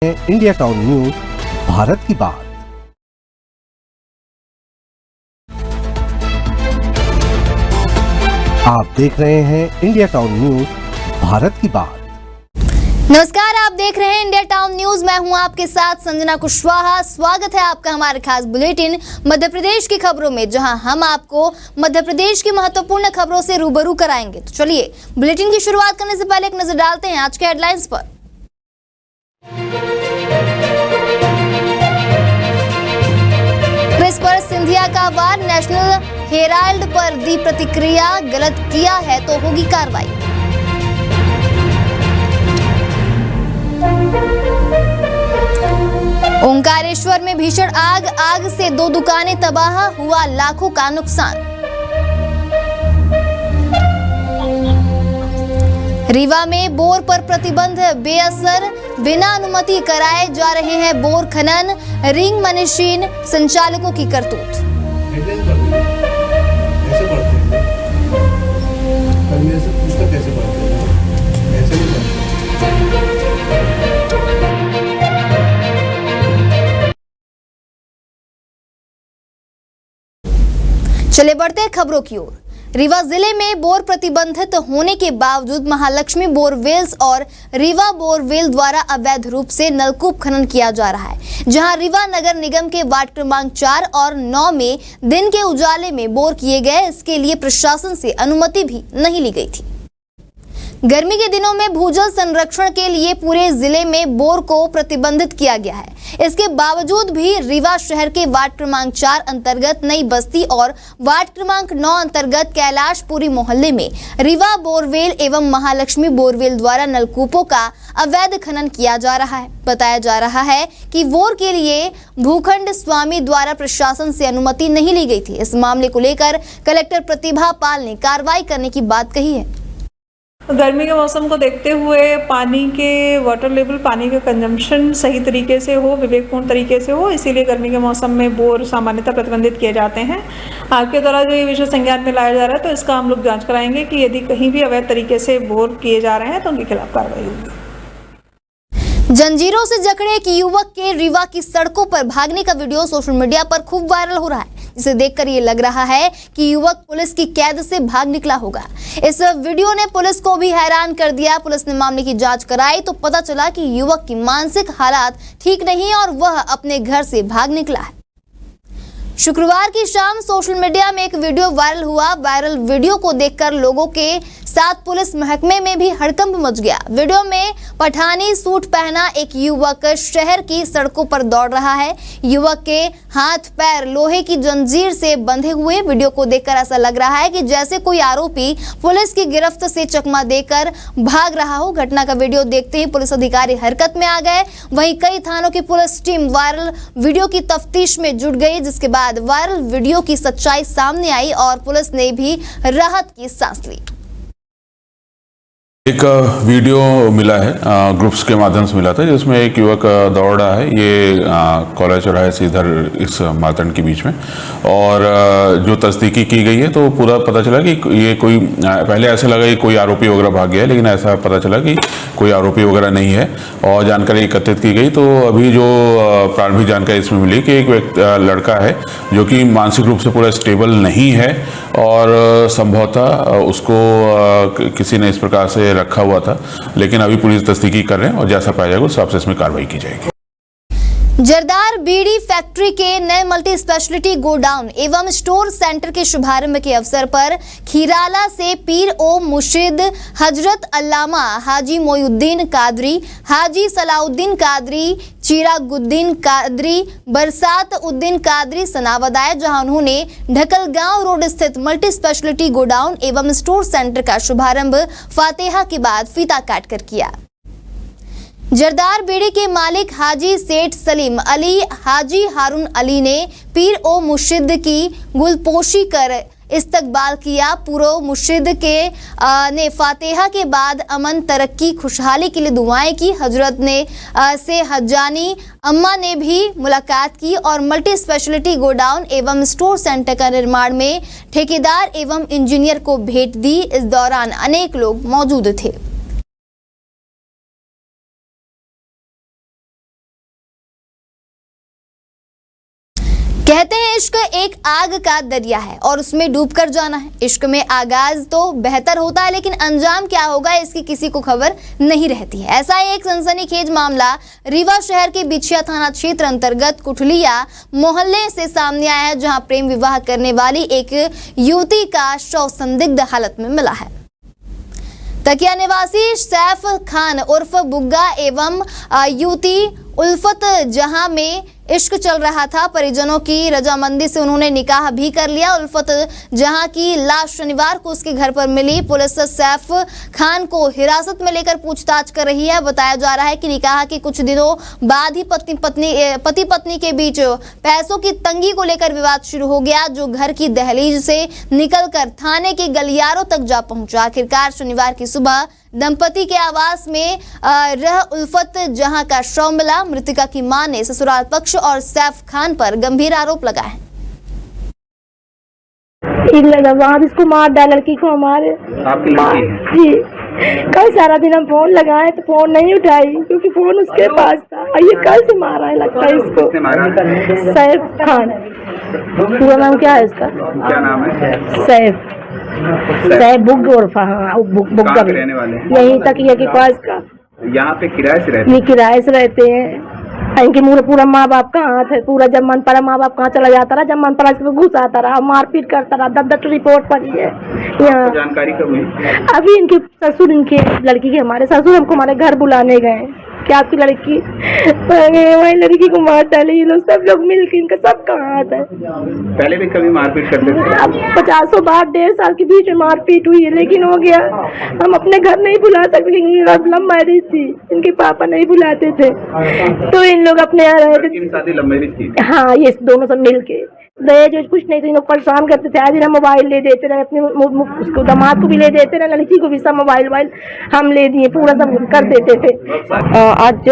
India town news, Bharat की बात। आप देख रहे हैं इंडिया टाउन न्यूज, भारत की बात। नमस्कार, आप देख रहे हैं इंडिया टाउन न्यूज। मैं हूं आपके साथ संजना कुशवाहा। स्वागत है आपका हमारे खास बुलेटिन मध्य प्रदेश की खबरों में, जहां हम आपको मध्य प्रदेश की महत्वपूर्ण खबरों से रूबरू कराएंगे। तो चलिए बुलेटिन की शुरुआत करने से पहले एक नजर डालते हैं आज के हेडलाइंस पर। प्रेस पर सिंधिया का वार, नेशनल हेराल्ड पर दी प्रतिक्रिया, गलत किया है तो होगी कार्रवाई। ओंकारेश्वर में भीषण आग से 2 दुकानें तबाह, हुआ लाखों का नुकसान। रीवा में बोर पर प्रतिबंध बेअसर, बिना अनुमति कराए जा रहे हैं बोर खनन, रिंग मशीन संचालकों की करतूत। चले बढ़ते हैं खबरों की ओर। रीवा जिले में बोर प्रतिबंधित होने के बावजूद महालक्ष्मी बोरवेल्स और रीवा बोरवेल द्वारा अवैध रूप से नलकूप खनन किया जा रहा है, जहां रीवा नगर निगम के वार्ड क्रमांक 4 और 9 में दिन के उजाले में बोर किए गए। इसके लिए प्रशासन से अनुमति भी नहीं ली गई थी। गर्मी के दिनों में भूजल संरक्षण के लिए पूरे जिले में बोर को प्रतिबंधित किया गया है। इसके बावजूद भी रीवा शहर के वार्ड क्रमांक 4 अंतर्गत नई बस्ती और वार्ड क्रमांक 9 अंतर्गत कैलाशपुरी मोहल्ले में रीवा बोरवेल एवं महालक्ष्मी बोरवेल द्वारा नलकूपों का अवैध खनन किया जा रहा है। बताया जा रहा है कि बोर के लिए भूखंड स्वामी द्वारा प्रशासन से अनुमति नहीं ली गई थी। इस मामले को लेकर कलेक्टर प्रतिभा पाल ने कार्रवाई करने की बात कही है। गर्मी के मौसम को देखते हुए पानी के वाटर लेवल, पानी का कंजम्पशन सही तरीके से हो, विवेकपूर्ण तरीके से हो, इसीलिए गर्मी के मौसम में बोर सामान्यतः प्रतिबंधित किए जाते हैं। आपके द्वारा जो ये विषय संज्ञान में लाया जा रहा है, तो इसका हम लोग जांच कराएंगे कि यदि कहीं भी अवैध तरीके से बोर किए जा रहे हैं तो उनके खिलाफ कार्रवाई होगी। जंजीरों से जकड़े एक युवक के रीवा की सड़कों पर भागने का वीडियो सोशल मीडिया पर खूब वायरल हो रहा है, जिसे देखकर ये लग रहा है कि युवक पुलिस की कैद से भाग निकला होगा। इस वीडियो ने पुलिस को भी हैरान कर दिया। पुलिस ने मामले की जांच कराई तो पता चला कि युवक की मानसिक हालात ठीक नहीं और वह अपने घर से भाग निकला है। शुक्रवार की शाम सोशल मीडिया में एक वीडियो वायरल हुआ। वायरल वीडियो को देखकर लोगों के साथ पुलिस महकमे में भी हड़कंप मच गया। वीडियो में पठानी सूट पहना एक युवक शहर की सड़कों पर दौड़ रहा है। युवक के हाथ पैर लोहे की जंजीर से बंधे हुए। वीडियो को देखकर ऐसा लग रहा है कि जैसे कोई आरोपी पुलिस की गिरफ्त से चकमा देकर भाग रहा हो। घटना का वीडियो देखते ही पुलिस अधिकारी हरकत में आ गए। वहीं कई थानों की पुलिस टीम वायरल वीडियो की तफ्तीश में जुट गई, जिसके बाद वायरल वीडियो की सच्चाई सामने आई और पुलिस ने भी राहत की सांस ली। एक वीडियो मिला है, ग्रुप्स के माध्यम से मिला था, जिसमें एक युवक दौड़ रहा है ये कॉलेज चौराहे से इधर इस मातंड के बीच में, और जो तस्दीकी की गई है तो पूरा पता चला कि ये कोई, पहले ऐसा लगा कि कोई आरोपी वगैरह भाग गया है, लेकिन ऐसा पता चला कि कोई आरोपी वगैरह नहीं है। और जानकारी एकत्रित की गई तो अभी जो प्रारंभिक जानकारी इसमें मिली कि एक लड़का है जो कि मानसिक रूप से पूरा स्टेबल नहीं है और संभवतः उसको किसी ने इस प्रकार से रखा हुआ था, लेकिन अभी पुलिस तस्दीकी कर रहे हैं और जैसा पाया जाएगा उस हिसाब से इसमें कार्रवाई की जाएगी। जरदार बीड़ी फैक्ट्री के नए मल्टी स्पेशलिटी गोडाउन एवं स्टोर सेंटर के शुभारंभ के अवसर पर खीराला से पीर ओ मुर्शिद हजरत अल्लामा हाजी मोइनुद्दीन कादरी, हाजी सलाउद्दीन कादरी, चिरागुद्दीन कादरी, बरसात उद्दीन कादरी सनावद आए, जहां उन्होंने ढकलगांव रोड स्थित मल्टी स्पेशलिटी गोडाउन एवं स्टोर सेंटर का शुभारंभ फातिहा के बाद फीता काटकर किया। जरदार बीड़ी के मालिक हाजी सेठ सलीम अली, हाजी हारून अली ने पीर ओ मुर्शिद की गुलपोशी कर इस्तकबाल किया। पूर्व मुर्शिद के ने फातिहा के बाद अमन, तरक्की, खुशहाली के लिए दुआएं की। हजरत ने से हजानी अम्मा ने भी मुलाकात की और मल्टी स्पेशलिटी गोडाउन एवं स्टोर सेंटर का निर्माण में ठेकेदार एवं इंजीनियर को भेंट दी। इस दौरान अनेक लोग मौजूद थे। कहते हैं इश्क एक आग का दरिया है और उसमें डूबकर जाना है। इश्क में आगाज तो बेहतर होता है लेकिन अंजाम क्या होगा इसकी किसी को खबर नहीं रहती है। ऐसा ही एक सनसनीखेज मामला रीवा शहर के बिछिया थाना क्षेत्र अंतर्गत कुठलिया मोहल्ले से सामने आया है, जहां प्रेम विवाह करने वाली एक युवती का शव संदिग्ध हालत में मिला है। तकिया निवासी सैफ खान उर्फ बुग्गा एवं युवती उल्फत जहां में इश्क चल रहा था। परिजनों की रजामंदी से उन्होंने निकाह भी कर लिया। उल्फत जहां की लाश शनिवार को उसके घर पर मिली। पुलिस सैफ खान को हिरासत में लेकर पूछताछ कर रही है। बताया जा रहा है कि निकाह के कुछ दिनों बाद ही पति पत्नी के बीच पैसों की तंगी को लेकर विवाद शुरू हो गया, जो घर की दहलीज से निकलकर थाने के गलियारों तक जा पहुंचा। आखिरकार शनिवार की सुबह दंपति के आवास में रह उल्फत जहां का शव मिला। मृतका की मां ने ससुराल पक्ष और सैफ खान पर गंभीर आरोप लगाए हैं। वहाँ इसको मार डाला, लड़की को हमारे आपकी लड़की है जी। कल सारा दिन हम फोन लगाए तो फोन नहीं उठाई क्योंकि फोन उसके पास था। ये कल से मारा है लगता है इसको। सैफ खान, पूरा नाम क्या है इसका? क्या नाम है? सैफ बुग उर्फा। हाँ, बुग्गा रहने वाले हैं? यहीं तक ये के पास का। यहाँ पे किराए से रहते हैं? किराए से रहते हैं। इनके पूरा माँ बाप का हाथ है। पूरा जब मन पड़ा माँ बाप कहाँ चला जाता रहा, जब मन पड़ा इसमें घुस आता रहा, मारपीट करता रहा। 10 रिपोर्ट पड़ी है यहाँ। जानकारी कब हुई? अभी इनके ससुर, इनके लड़की के हमारे ससुर हमको हमारे घर बुलाने गए कि आपकी लड़की वही लड़की को मार डाली। ये लोग सब लोग मिलकर, इनका सबका हाथ है। पहले भी कभी मारपीट करते थे? अब 50 बार 1.5 साल के बीच में मारपीट हुई है, लेकिन हो गया। हम अपने घर नहीं बुला सकते क्योंकि लव मैरिज थी, इनके पापा नहीं बुलाते थे तो इन लोग अपने यहाँ रहे थे। शादी लव मैरिज थी? हाँ, ये दोनों सब मिलके दहेज कुछ नहीं तो इन लोग परेशान करते थे। आज दिन मोबाइल ले देते रहे, अपने उसको दामाद को भी ले देते रहे, लड़की को भी सब मोबाइल हम ले दिए, पूरा सब कर देते थे। आज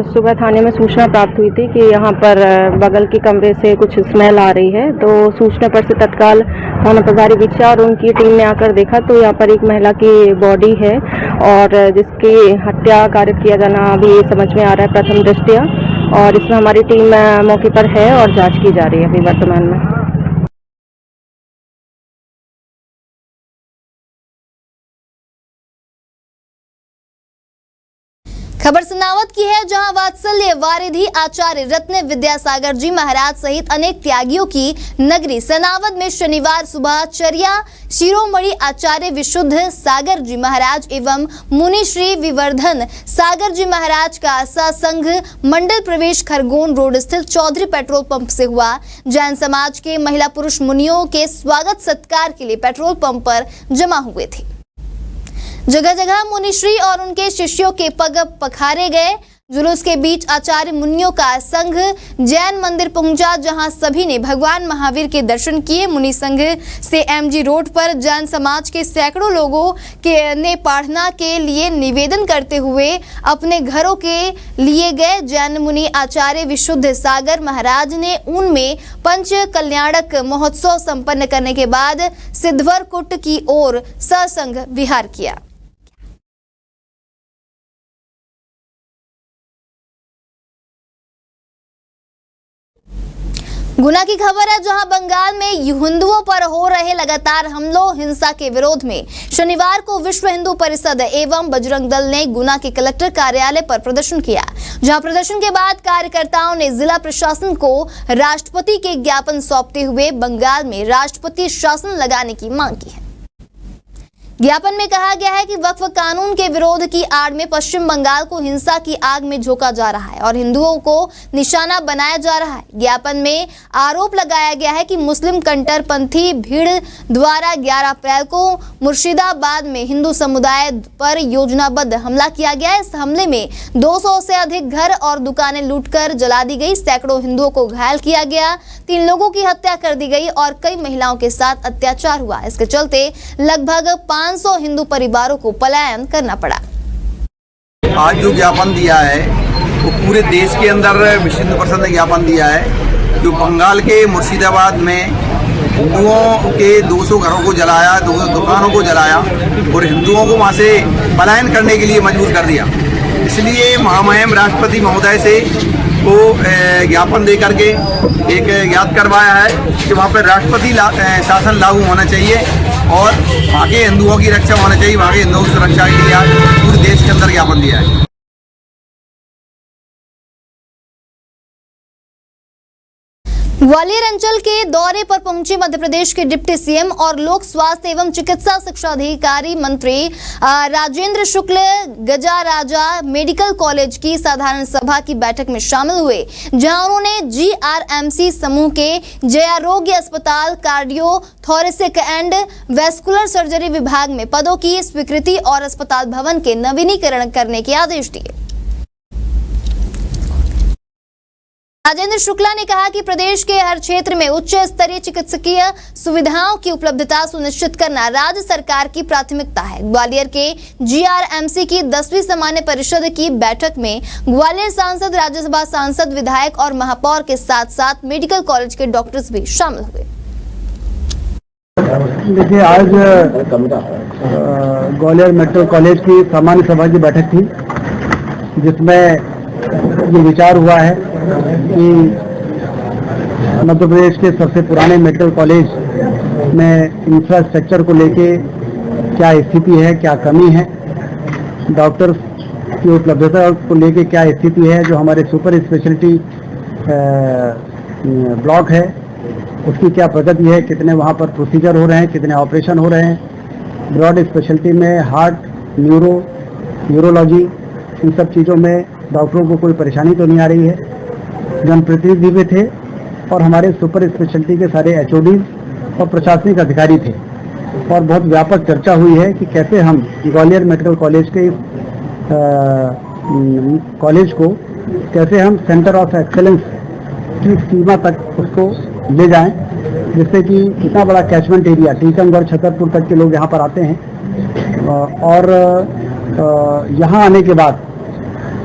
सुबह थाने में सूचना प्राप्त हुई थी कि यहाँ पर बगल के कमरे से कुछ स्मेल आ रही है, तो सूचना पर से तत्काल थाना प्रभारी बिछिया और उनकी टीम ने आकर देखा तो यहाँ पर एक महिला की बॉडी है और जिसकी हत्या कार्य किया जाना अभी समझ में आ रहा है प्रथम दृष्टया, और इसमें हमारी टीम मौके पर है और जांच की जा रही है अभी वर्तमान में। खबर सनावद की है, जहां वात्सल्य वारिधि आचार्य रत्न विद्यासागर जी महाराज सहित अनेक त्यागियों की नगरी सनावद में शनिवार सुबह चर्या शिरोमणि आचार्य विशुद्ध सागर जी महाराज एवं मुनि श्री विवर्धन सागर जी महाराज का सत्संग मंडल प्रवेश खरगोन रोड स्थित चौधरी पेट्रोल पंप से हुआ। जैन समाज के महिला पुरुष मुनियों के स्वागत सत्कार के लिए पेट्रोल पंप पर जमा हुए थे। जगह जगह मुनिश्री और उनके शिष्यों के पग पखारे गए। जुलूस के बीच आचार्य मुनियों का संघ जैन मंदिर पहुंचा, जहां सभी ने भगवान महावीर के दर्शन किए। मुनि संघ से एमजी रोड पर जैन समाज के सैकड़ों लोगों ने प्रार्थना के लिए निवेदन करते हुए अपने घरों के लिए गए। जैन मुनि आचार्य विशुद्ध सागर महाराज ने उनमें पंच कल्याणक महोत्सव संपन्न करने के बाद सिद्धवर कुट की ओर सत्संग विहार किया। गुना की खबर है, जहां बंगाल में हिंदुओं पर हो रहे लगातार हमलों हिंसा के विरोध में शनिवार को विश्व हिंदू परिषद एवं बजरंग दल ने गुना के कलेक्टर कार्यालय पर प्रदर्शन किया, जहां प्रदर्शन के बाद कार्यकर्ताओं ने जिला प्रशासन को राष्ट्रपति के ज्ञापन सौंपते हुए बंगाल में राष्ट्रपति शासन लगाने की मांग की है। ज्ञापन में कहा गया है कि वक्फ कानून के विरोध की आड़ में पश्चिम बंगाल को हिंसा की आग में झोंका जा रहा है और हिंदुओं को निशाना बनाया जा रहा है। ज्ञापन में आरोप लगाया गया है कि मुस्लिम कट्टरपंथी भीड़ द्वारा 11 अप्रैल को मुर्शिदाबाद में हिंदू समुदाय पर योजनाबद्ध हमला किया गया। इस हमले में 200 से अधिक घर और दुकानें लूटकर जला दी गई, सैकड़ों हिंदुओं को घायल किया गया, 3 लोगों की हत्या कर दी गई और कई महिलाओं के साथ अत्याचार हुआ। इसके चलते लगभग 500 हिंदू परिवारों को पलायन करना पड़ा। आज जो ज्ञापन दिया है वो पूरे देश के अंदर विश्व हिंदू परिषद ने ज्ञापन दिया है। जो बंगाल के मुर्शिदाबाद में हिंदुओं के 200 घरों को जलाया, 200 दुकानों को जलाया और हिंदुओं को वहाँ से पलायन करने के लिए मजबूर कर दिया। इसलिए महामहिम राष्ट्रपति महोदय से को ज्ञापन दे करके एक याद करवाया है कि वहाँ पर राष्ट्रपति शासन लागू होना चाहिए और वहाँ के हिंदुओं की रक्षा होना चाहिए, वहाँ के हिंदुओं की सुरक्षा के लिए पूरे देश के अंदर ज्ञापन दिया है। ग्वालियर अंचल के दौरे पर पहुंचे मध्य प्रदेश के डिप्टी सीएम और लोक स्वास्थ्य एवं चिकित्सा शिक्षा अधिकारी मंत्री राजेंद्र शुक्ल गजा राजा मेडिकल कॉलेज की साधारण सभा की बैठक में शामिल हुए, जहां उन्होंने जीआरएमसी समूह के जयारोग्य अस्पताल, cardio, thoracic and vascular surgery विभाग में पदों की स्वीकृति और अस्पताल भवन के नवीनीकरण करने के आदेश दिए। राजेंद्र शुक्ला ने कहा कि प्रदेश के हर क्षेत्र में उच्च स्तरीय चिकित्सकीय सुविधाओं की उपलब्धता सुनिश्चित करना राज्य सरकार की प्राथमिकता है। ग्वालियर के जीआरएमसी की 10वीं सामान्य परिषद की बैठक में ग्वालियर सांसद, राज्यसभा सांसद, विधायक और महापौर के साथ साथ मेडिकल कॉलेज के डॉक्टर्स भी शामिल हुए। देखिए, आज ग्वालियर मेडिकल कॉलेज की सामान्य सभा की बैठक थी, जिसमें ये विचार हुआ है कि मध्य प्रदेश के सबसे पुराने मेडिकल कॉलेज में इंफ्रास्ट्रक्चर को लेके क्या स्थिति है, क्या कमी है, डॉक्टर्स की उपलब्धता को लेके क्या स्थिति है, जो हमारे सुपर स्पेशलिटी ब्लॉक है उसकी क्या प्रगति है, कितने वहाँ पर प्रोसीजर हो रहे हैं, कितने ऑपरेशन हो रहे हैं, ब्रॉड स्पेशलिटी में हार्ट, न्यूरोलॉजी, इन सब चीज़ों में डॉक्टरों को कोई परेशानी तो नहीं आ रही है। जनप्रतिनिधि भी थे और हमारे सुपर स्पेशलिटी के सारे एचओडीज और प्रशासनिक अधिकारी थे और बहुत व्यापक चर्चा हुई है कि कैसे हम ग्वालियर मेडिकल कॉलेज के कॉलेज को कैसे हम सेंटर ऑफ एक्सेलेंस की सीमा तक उसको ले जाएं, जिससे कि इतना बड़ा कैचमेंट एरिया टीकमगढ़, छतरपुर तक के लोग यहाँ पर आते हैं और यहाँ आने के बाद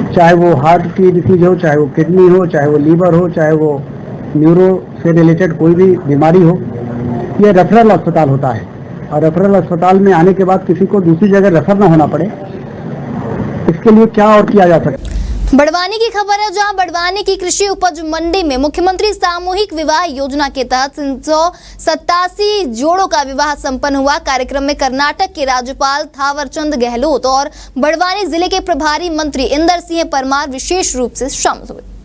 चाहे वो हार्ट की डिसीज हो, चाहे वो किडनी हो, चाहे वो लीवर हो, चाहे वो न्यूरो से रिलेटेड कोई भी बीमारी हो, ये रेफरल अस्पताल होता है और रेफरल अस्पताल में आने के बाद किसी को दूसरी जगह रेफर ना होना पड़े, इसके लिए क्या और किया जा सकता है। बड़वानी की खबर है, जहां बड़वानी की कृषि उपज मंडी में मुख्यमंत्री सामूहिक विवाह योजना के तहत 387 जोड़ों का विवाह संपन्न हुआ। कार्यक्रम में कर्नाटक के राज्यपाल थावरचंद गहलोत और बड़वानी जिले के प्रभारी मंत्री इंदर सिंह परमार विशेष रूप से शामिल हुए।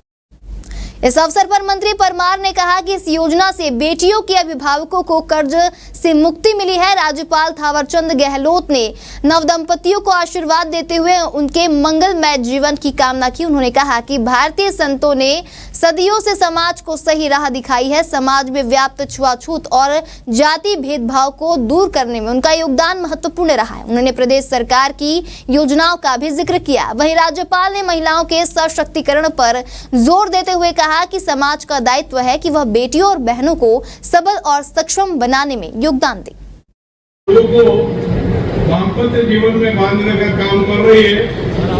इस अवसर पर मंत्री परमार ने कहा कि इस योजना से बेटियों के अभिभावकों को कर्ज से मुक्ति मिली है। राज्यपाल थावरचंद गहलोत ने नवदंपतियों को आशीर्वाद देते हुए उनके मंगलमय जीवन की कामना की। उन्होंने कहा कि भारतीय संतों ने सदियों से समाज को सही राह दिखाई है। समाज में व्याप्त छुआछूत और जाति भेदभाव को दूर करने में उनका योगदान महत्वपूर्ण रहा है। उन्होंने प्रदेश सरकार की योजनाओं का भी जिक्र किया। वहीं राज्यपाल ने महिलाओं के सशक्तिकरण पर जोर देते हुए कहा कि समाज का दायित्व है कि वह बेटियों और बहनों को सबल और सक्षम बनाने में योगदान दे। दाम्पत्य जीवन में बांधने का काम कर रही है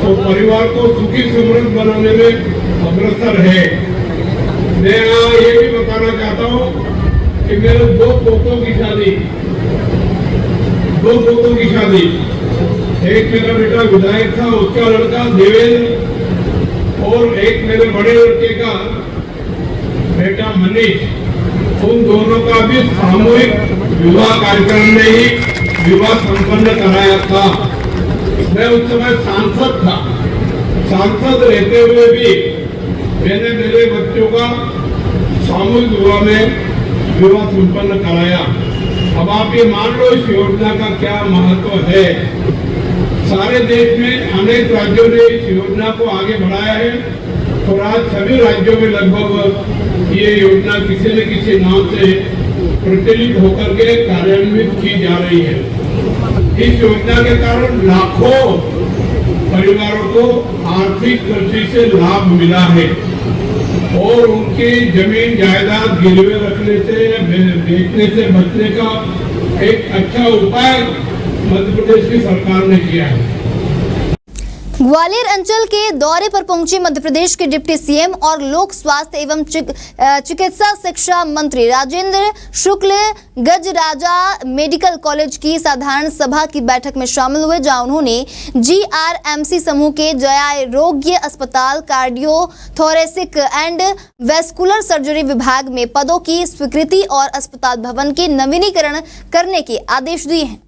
तो परिवार को सुखी समृद्ध बनाने में अग्रसर है। मैं ये भी बताना चाहता हूँ कि मेरे दो पोतों की शादी, एक मेरा बेटा विधायक था, उसका लड़का देवेंद्र, और एक मेरे बड़े लड़के का बेटा मनीष, उन दोनों का भी सामूहिक विवाह कार्यक्रम में ही विवाह संपन्न कराया था। मैं उस समय सांसद था। सांसद रहते हुए भी मैंने मेरे बच्चों का सामूहिक विवाह में विवाह संपन्न कराया। अब आप ये मान लो इस योजना का क्या महत्व है। सारे देश में अनेक राज्यों ने इस योजना को आगे बढ़ाया है और आज सभी राज्यों में लगभग ये योजना किसी न किसी नाम से प्रचलित होकर के कार्यान्वित की जा रही है। इस योजना के कारण लाखों परिवारों को आर्थिक दृष्टि से लाभ मिला है और उनकी जमीन जायदाद गिरवे रखने से, बेचने से बचने का एक अच्छा उपाय मध्य प्रदेश की सरकार ने किया है। ग्वालियर अंचल के दौरे पर पहुंचे मध्य प्रदेश के डिप्टी सीएम और लोक स्वास्थ्य एवं चिकित्सा शिक्षा मंत्री राजेंद्र शुक्ल गजराजा मेडिकल कॉलेज की साधारण सभा की बैठक में शामिल हुए, जहां उन्होंने जीआरएमसी समूह के जयारोग्य अस्पताल, cardio thoracic and vascular surgery विभाग में पदों की स्वीकृति और अस्पताल भवन के नवीनीकरण करने के आदेश दिए हैं।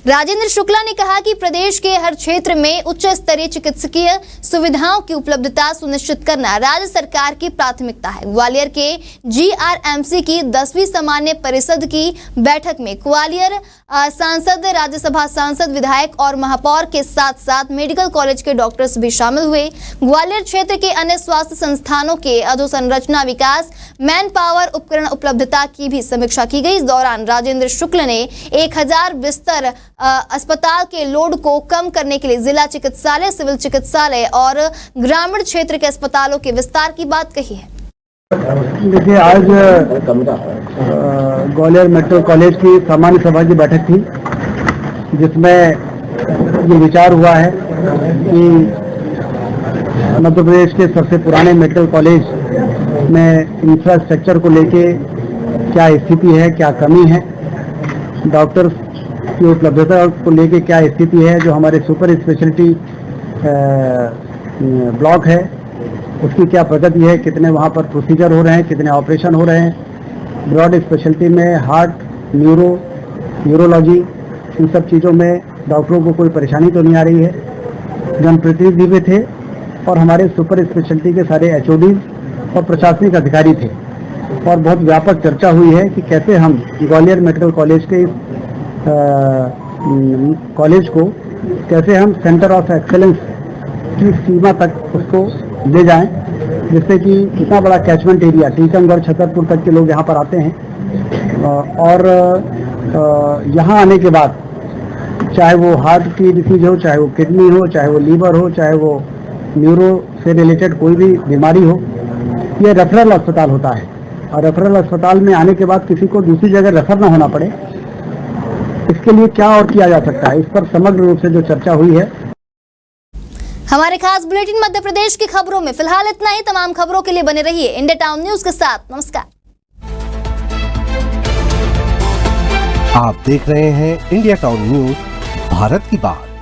राजेंद्र शुक्ला ने कहा कि प्रदेश के हर क्षेत्र में उच्च स्तरीय चिकित्सकीय सुविधाओं की उपलब्धता सुनिश्चित करना राज्य सरकार की प्राथमिकता है। ग्वालियर के जीआरएमसी की 10वीं सामान्य परिषद की बैठक में ग्वालियर सांसद, राज्यसभा सांसद, विधायक और महापौर के साथ साथ मेडिकल कॉलेज के डॉक्टर्स भी शामिल हुए। ग्वालियर क्षेत्र के अन्य स्वास्थ्य संस्थानों के अधोसंरचना विकास, मैन पावर, उपकरण उपलब्धता की भी समीक्षा की गई। इस दौरान राजेंद्र शुक्ल ने 1000 बिस्तर अस्पताल के लोड को कम करने के लिए जिला चिकित्सालय, सिविल चिकित्सालय और ग्रामीण क्षेत्र के अस्पतालों के विस्तार की बात कही है। देखिए, आज ग्वालियर मेडिकल कॉलेज की सामान्य सभा की बैठक थी, जिसमें ये विचार हुआ है कि मध्य प्रदेश के सबसे पुराने मेडिकल कॉलेज में इंफ्रास्ट्रक्चर को लेके क्या स्थिति है, क्या कमी है, डॉक्टर्स की उपलब्धता को लेके क्या स्थिति है, जो हमारे सुपर स्पेशलिटी ब्लॉक है उसकी क्या प्रगति है, कितने वहाँ पर प्रोसीजर हो रहे हैं, कितने ऑपरेशन हो रहे हैं, ब्रॉड स्पेशलिटी में हार्ट, न्यूरोलॉजी, इन सब चीज़ों में डॉक्टरों को कोई परेशानी तो नहीं आ रही है। जनप्रतिनिधि भी थे और हमारे सुपर स्पेशलिटी के सारे एचओडीज और प्रशासनिक अधिकारी थे और बहुत व्यापक चर्चा हुई है कि कैसे हम ग्वालियर मेडिकल कॉलेज के कॉलेज को कैसे हम सेंटर ऑफ एक्सेलेंस की सीमा तक उसको ले जाएं, जिससे कि इतना बड़ा कैचमेंट एरिया टीकमगढ़, छतरपुर तक के लोग यहाँ पर आते हैं और यहाँ आने के बाद चाहे वो हार्ट की डिसीज हो, चाहे वो किडनी हो, चाहे वो लीवर हो, चाहे वो न्यूरो से रिलेटेड कोई भी बीमारी हो, ये रेफरल अस्पताल होता है और रेफरल अस्पताल में आने के बाद किसी को दूसरी जगह रेफर ना होना पड़े, इसके लिए क्या और किया जा सकता है, इस पर समग्र रूप से जो चर्चा हुई है। हमारे खास बुलेटिन मध्य प्रदेश की खबरों में फिलहाल इतना ही। तमाम खबरों के लिए बने रहिए इंडिया टाउन न्यूज के साथ। नमस्कार। आप देख रहे हैं इंडिया टाउन न्यूज, भारत की बात।